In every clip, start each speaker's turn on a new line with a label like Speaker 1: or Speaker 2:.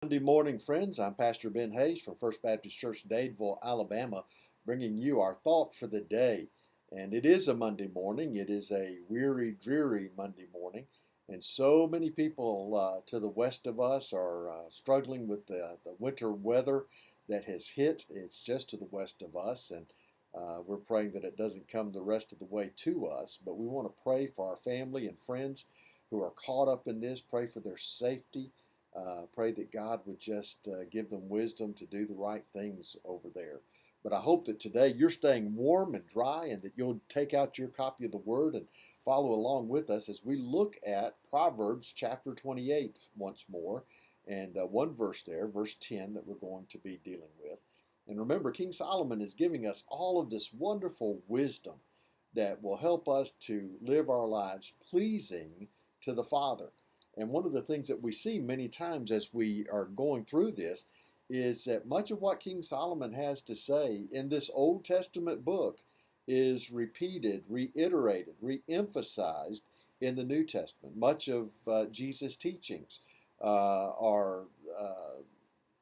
Speaker 1: Monday morning, friends. I'm Pastor Ben Hayes from First Baptist Church, Dadeville, Alabama, bringing you our thought for the day. And it is a Monday morning. It is a weary, dreary Monday morning. And so many people to the west of us are struggling with the winter weather that has hit. It's just to the west of us. And we're praying that it doesn't come the rest of the way to us. But we want to pray for our family and friends who are caught up in this, pray for their safety. Pray that God would just give them wisdom to do the right things over there. But I hope that today you're staying warm and dry and that you'll take out your copy of the Word and follow along with us as we look at Proverbs chapter 28 once more. And one verse there, verse 10, that we're going to be dealing with. And remember, King Solomon is giving us all of this wonderful wisdom that will help us to live our lives pleasing to the Father. And one of the things that we see many times as we are going through this is that much of what King Solomon has to say in this Old Testament book is repeated, reiterated, reemphasized in the New Testament. Much of Jesus' teachings are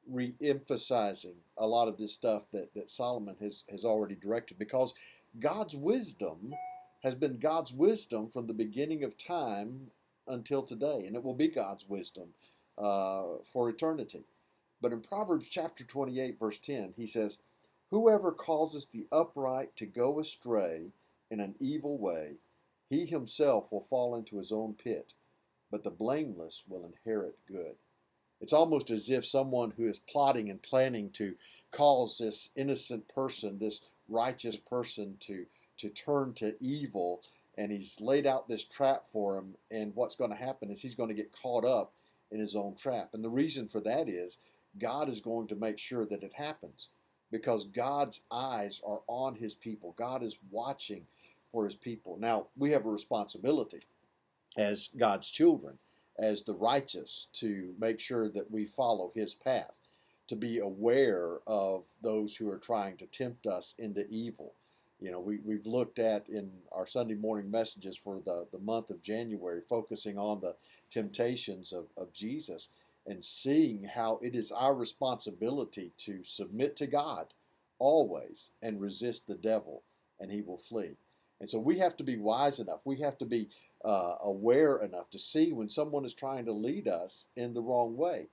Speaker 1: re-emphasizing a lot of this stuff that Solomon has already directed, because God's wisdom has been God's wisdom from the beginning of time until today, and it will be God's wisdom for eternity. But in Proverbs chapter 28, verse 10, he says, "Whoever causes the upright to go astray in an evil way, he himself will fall into his own pit, but the blameless will inherit good." It's almost as if someone who is plotting and planning to cause this innocent person, this righteous person, to turn to evil, and he's laid out this trap for him, and what's going to happen is he's going to get caught up in his own trap. And the reason for that is God is going to make sure that it happens, because God's eyes are on his people. God is watching for his people. Now, we have a responsibility as God's children, as the righteous, to make sure that we follow his path, to be aware of those who are trying to tempt us into evil. You know, we've looked at in our Sunday morning messages for the month of January, focusing on the temptations of Jesus and seeing how it is our responsibility to submit to God always and resist the devil, and he will flee. And so we have to be wise enough. We have to be aware enough to see when someone is trying to lead us in the wrong way.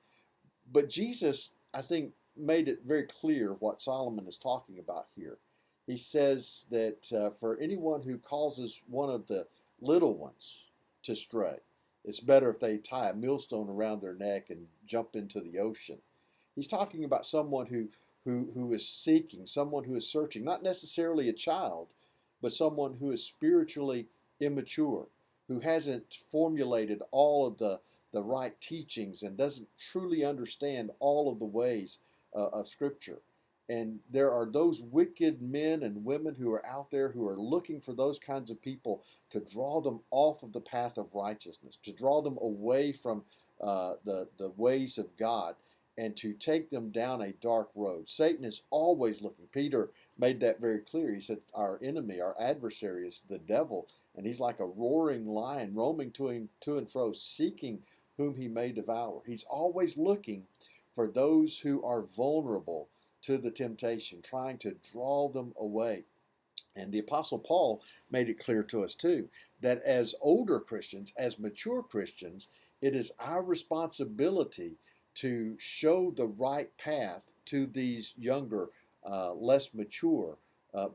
Speaker 1: But Jesus, I think, made it very clear what Solomon is talking about here. He says that for anyone who causes one of the little ones to stray, it's better if they tie a millstone around their neck and jump into the ocean. He's talking about someone who is seeking, someone who is searching, not necessarily a child, but someone who is spiritually immature, who hasn't formulated all of the right teachings and doesn't truly understand all of the ways of Scripture. And there are those wicked men and women who are out there who are looking for those kinds of people to draw them off of the path of righteousness, to draw them away from the ways of God, and to take them down a dark road. Satan is always looking. Peter made that very clear. He said our enemy, our adversary, is the devil, and he's like a roaring lion roaming to and fro, seeking whom he may devour. He's always looking for those who are vulnerable to the temptation, trying to draw them away. And the Apostle Paul made it clear to us too, that as older Christians, as mature Christians, it is our responsibility to show the right path to these younger, less mature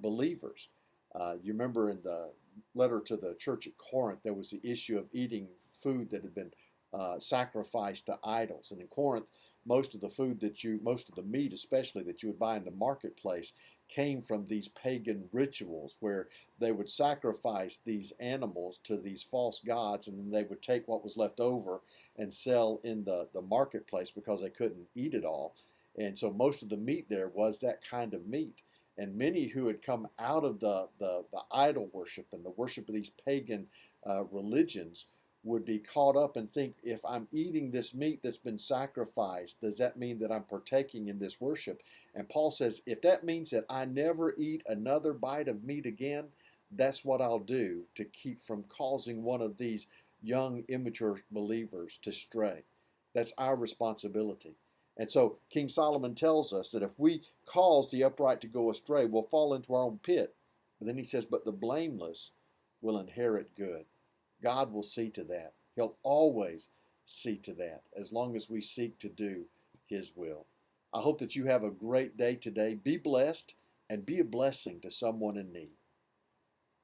Speaker 1: believers. You remember in the letter to the church at Corinth, there was the issue of eating food that had been sacrificed to idols. And in Corinth, most of the meat especially that you would buy in the marketplace came from these pagan rituals where they would sacrifice these animals to these false gods, and then they would take what was left over and sell in the marketplace because they couldn't eat it all. And so most of the meat there was that kind of meat. And many who had come out of the idol worship and the worship of these pagan religions would be caught up and think, if I'm eating this meat that's been sacrificed, does that mean that I'm partaking in this worship? And Paul says, if that means that I never eat another bite of meat again, that's what I'll do to keep from causing one of these young, immature believers to stray. That's our responsibility. And so King Solomon tells us that if we cause the upright to go astray, we'll fall into our own pit. But then he says, but the blameless will inherit good. God will see to that. He'll always see to that as long as we seek to do his will. I hope that you have a great day today. Be blessed and be a blessing to someone in need.